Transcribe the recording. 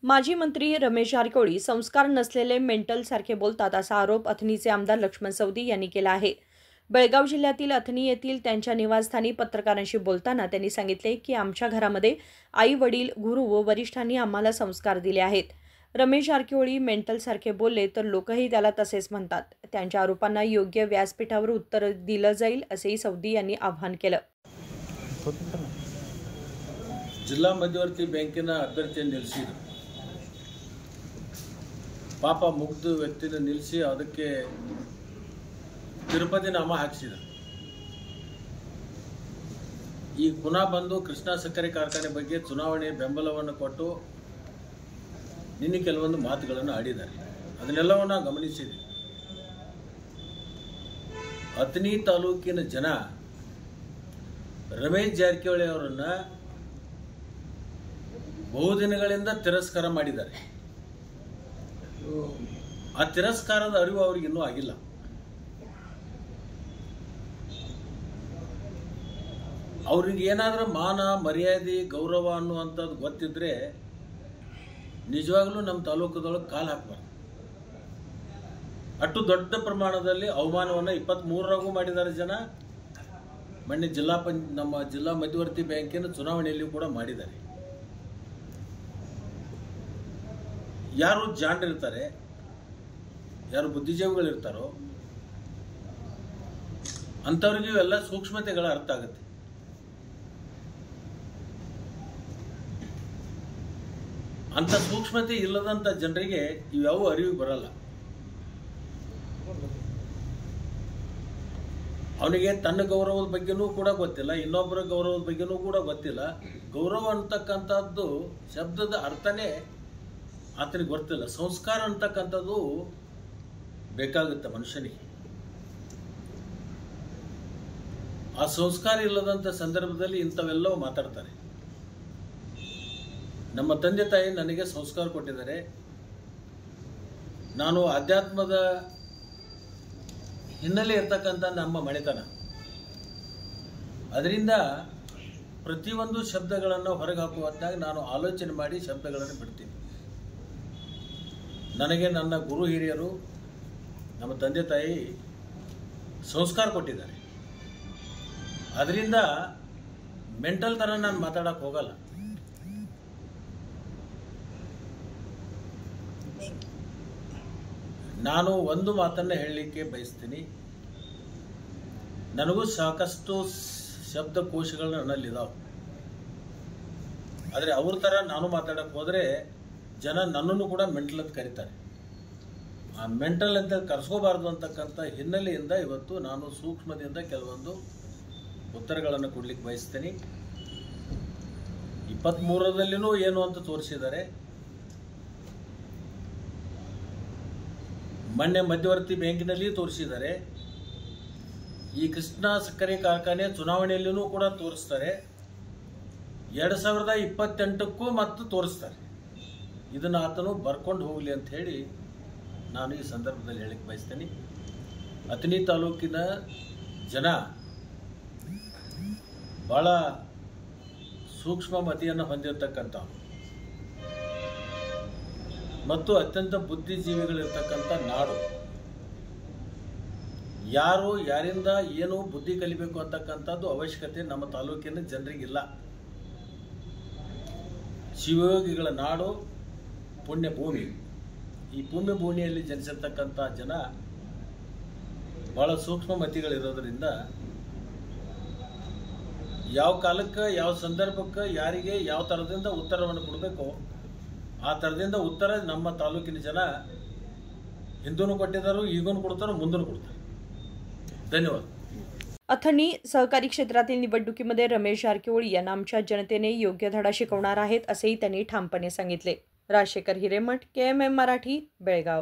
माजी मंत्री रमेश जारकिहोळी संस्कार नसलेले मेंटल सारखे बोलतात असा आरोप अथणीचे आमदार लक्ष्मण सवदी यांनी केला आहे। बेळगाव जिल्ह्यातील अथणी येथील त्यांच्या निवासस्थानी पत्रकारांशी बोलताना त्यांनी सांगितले की आमच्या घरामध्ये आई वडील गुरु व वरिष्ठांनी आम्हाला संस्कार दिले आहेत। रमेश जारकिहोळी मेंटल सारखे बोलले तर लोकही त्याला तसेच म्हणतात। त्यांच्या आरोपांना योग्य व्यासपीठावर उत्तर दिलं जाईल असेही सवदी यांनी आवाहन केलं। जिल्हा मध्यवर्ती बँकेನ ಅಭ್ಯರ್ಥಿಯನ್ನು ನಿಲ್ಲಿಸಿ ಪಾಪ ಮುಗ್ಧ ವ್ಯಕ್ತಿನ ನಿಲ್ಲಿಸಿ ಅದಕ್ಕೆ ತಿರುಪತಿ ನಾಮ ಹಾಕಿಸಿದ। ಈ ಪುನಃ ಬಂದು ಕೃಷ್ಣ ಸಕ್ಕರೆ ಕಾರ್ಖಾನೆ ಬಗ್ಗೆ ಚುನಾವಣೆ ಬೆಂಬಲವನ್ನು ಕೊಟ್ಟು ನಿನ್ನೆ ಕೆಲವೊಂದು ಮಾತುಗಳನ್ನು ಆಡಿದ್ದಾರೆ। ಅದನ್ನೆಲ್ಲವನ್ನ ಗಮನಿಸಿದೆ। ಅತನಿ ತಾಲೂಕಿನ ಜನ ರಮೇಶ್ ಜಾರಕಿಹೊಳಿ ಅವರನ್ನ ಬಹುದಿನಗಳಿಂದ ತಿರಸ್ಕಾರ ಮಾಡಿದ್ದಾರೆ। ಆ ತಿರಸ್ಕಾರದ ಅರಿವು ಅವರಿಗೆ ಇನ್ನೂ ಆಗಿಲ್ಲ। ಅವರಿಗೆ ಏನಾದರೂ ಮಾನ ಮರ್ಯಾದೆ ಗೌರವ ಅನ್ನುವಂಥದ್ದು ಗೊತ್ತಿದ್ರೆ ನಿಜವಾಗ್ಲೂ ನಮ್ಮ ತಾಲೂಕದೊಳಗೆ ಕಾಲು ಹಾಕಬಾರ್ದು। ಅಷ್ಟು ದೊಡ್ಡ ಪ್ರಮಾಣದಲ್ಲಿ ಅವಮಾನವನ್ನು 23ರಾಗೂ ಮಾಡಿದ್ದಾರೆ ಜನ। ಮೊನ್ನೆ ನಮ್ಮ ಜಿಲ್ಲಾ ಮಧ್ಯವರ್ತಿ ಬ್ಯಾಂಕಿನ ಚುನಾವಣೆಯಲ್ಲಿ ಕೂಡ ಮಾಡಿದ್ದಾರೆ। ಯಾರು ಜಾಣರಿರ್ತಾರೆ, ಯಾರು ಬುದ್ಧಿಜೀವಿಗಳಿರ್ತಾರೋ ಅಂಥವ್ರಿಗೆ ಇವೆಲ್ಲ ಸೂಕ್ಷ್ಮತೆಗಳ ಅರ್ಥ ಆಗುತ್ತೆ। ಅಂಥ ಸೂಕ್ಷ್ಮತೆ ಇಲ್ಲದಂಥ ಜನರಿಗೆ ಇವ್ಯಾವ ಅರಿವಿಗೆ ಬರಲ್ಲ। ಅವನಿಗೆ ತನ್ನ ಗೌರವದ ಬಗ್ಗೆನೂ ಕೂಡ ಗೊತ್ತಿಲ್ಲ, ಇನ್ನೊಬ್ಬರ ಗೌರವದ ಬಗ್ಗೆನೂ ಕೂಡ ಗೊತ್ತಿಲ್ಲ। ಗೌರವ ಅಂತಕ್ಕಂಥದ್ದು ಶಬ್ದದ ಅರ್ಥನೇ ಆತನಿಗೆ ಗೊತ್ತಿಲ್ಲ। ಸಂಸ್ಕಾರ ಅಂತಕ್ಕಂಥದ್ದು ಬೇಕಾಗುತ್ತೆ ಮನುಷ್ಯನಿಗೆ। ಆ ಸಂಸ್ಕಾರ ಇಲ್ಲದಂಥ ಸಂದರ್ಭದಲ್ಲಿ ಇಂಥವೆಲ್ಲವೂ ಮಾತಾಡ್ತಾರೆ। ನಮ್ಮ ತಂದೆ ತಾಯಿ ನನಗೆ ಸಂಸ್ಕಾರ ಕೊಟ್ಟಿದ್ದಾರೆ। ನಾನು ಆಧ್ಯಾತ್ಮದ ಹಿನ್ನೆಲೆ ಇರ್ತಕ್ಕಂಥ ನಮ್ಮ ಮನೆತನ, ಅದರಿಂದ ಪ್ರತಿಯೊಂದು ಶಬ್ದಗಳನ್ನು ಹೊರಗೆ ಹಾಕುವಂತಾಗ ನಾನು ಆಲೋಚನೆ ಮಾಡಿ ಶಬ್ದಗಳನ್ನು ಬಿಡ್ತೀನಿ। ನನಗೆ ನನ್ನ ಗುರು ಹಿರಿಯರು ನಮ್ಮ ತಂದೆ ತಾಯಿ ಸಂಸ್ಕಾರ ಕೊಟ್ಟಿದ್ದಾರೆ। ಅದರಿಂದ ಮೆಂಟಲ್ ಥರ ನಾನು ಮಾತಾಡಕ್ಕೆ ಹೋಗಲ್ಲ। ನಾನು ಒಂದು ಮಾತನ್ನು ಹೇಳಲಿಕ್ಕೆ ಬಯಸ್ತೀನಿ, ನನಗೂ ಸಾಕಷ್ಟು ಶಬ್ದಕೋಶಗಳು ನನ್ನಲ್ಲಿದ್ದಾವೆ। ಆದರೆ ಅವ್ರ ಥರ ನಾನು ಮಾತಾಡಕ್ಕೆ ಹೋದರೆ ಜನ ನನ್ನನ್ನು ಕೂಡ ಮೆಂಟಲ್ ಅಂತ ಕರೀತಾರೆ। ಆ ಮೆಂಟಲ್ ಅಂತ ಕರೆಸ್ಕೋಬಾರ್ದು ಅಂತಕ್ಕಂಥ ಹಿನ್ನೆಲೆಯಿಂದ ಇವತ್ತು ನಾನು ಸೂಕ್ಷ್ಮದಿಂದ ಕೆಲವೊಂದು ಉತ್ತರಗಳನ್ನು ಕೊಡ್ಲಿಕ್ಕೆ ಬಯಸ್ತೀನಿ। 23ರಲ್ಲಿನೂ ಏನು ಅಂತ ತೋರಿಸಿದ್ದಾರೆ। ಮೊನ್ನೆ ಮಧ್ಯವರ್ತಿ ಬ್ಯಾಂಕಿನಲ್ಲಿ ತೋರಿಸಿದ್ದಾರೆ। ಈ ಕೃಷ್ಣ ಸಕ್ಕರೆ ಕಾರ್ಖಾನೆ ಚುನಾವಣೆಯಲ್ಲೂ ಕೂಡ ತೋರಿಸ್ತಾರೆ। 2028ಕ್ಕೂ ಮತ್ತು ತೋರಿಸ್ತಾರೆ। ಇದನ್ನು ಆತನು ಬರ್ಕೊಂಡು ಹೋಗಲಿ ಅಂತ ಹೇಳಿ ನಾನು ಈ ಸಂದರ್ಭದಲ್ಲಿ ಹೇಳಕ್ಕೆ ಬಯಸ್ತೀನಿ। ಅತನಿ ತಾಲೂಕಿನ ಜನ ಬಹಳ ಸೂಕ್ಷ್ಮ ಮತಿಯನ್ನು ಹೊಂದಿರತಕ್ಕಂಥ ಮತ್ತು ಅತ್ಯಂತ ಬುದ್ಧಿಜೀವಿಗಳಿರ್ತಕ್ಕಂಥ ನಾಡು। ಯಾರು ಯಾರಿಂದ ಏನು ಬುದ್ಧಿ ಕಲಿಬೇಕು ಅಂತಕ್ಕಂಥದ್ದು ಅವಶ್ಯಕತೆ ನಮ್ಮ ತಾಲೂಕಿನ ಜನರಿಗಿಲ್ಲ। ಶಿವಯೋಗಿಗಳ ನಾಡು, ಪುಣ್ಯ ಭೂಮಿ। ಈ ಪುಣ್ಯ ಭೂಮಿಯಲ್ಲಿ ಜನಿಸಿರ್ತಕ್ಕಂಥ ಜನ ಬಹಳ ಸೂಕ್ಷ್ಮ ಮತಿಗಳಿರೋದ್ರಿಂದ ಯಾವ ಕಾಲಕ್ಕೆ ಯಾವ ಸಂದರ್ಭಕ್ಕೆ ಯಾರಿಗೆ ಯಾವ ಥರದಿಂದ ಉತ್ತರವನ್ನು ಕೊಡಬೇಕು ಆ ಥರದಿಂದ ಉತ್ತರ ನಮ್ಮ ತಾಲೂಕಿನ ಜನ ಹಿಂದೂ ಕೊಟ್ಟಿದ್ದಾರೆ, ಈಗೂ ಕೊಡ್ತಾರೆ, ಮುಂದೂ ಕೊಡ್ತಾರೆ। धन्यवाद। अथणी सहकारी क्षेत्रातील निवडणुकीमध्ये रमेश जारकिहोळी यांना आमच्या जनतेने योग्य धडा शिकवणार आहेत असेही त्यांनी ठामपणे सांगितले। राजशेखर हिरेमठ, KMM मराठी, बेळगाव।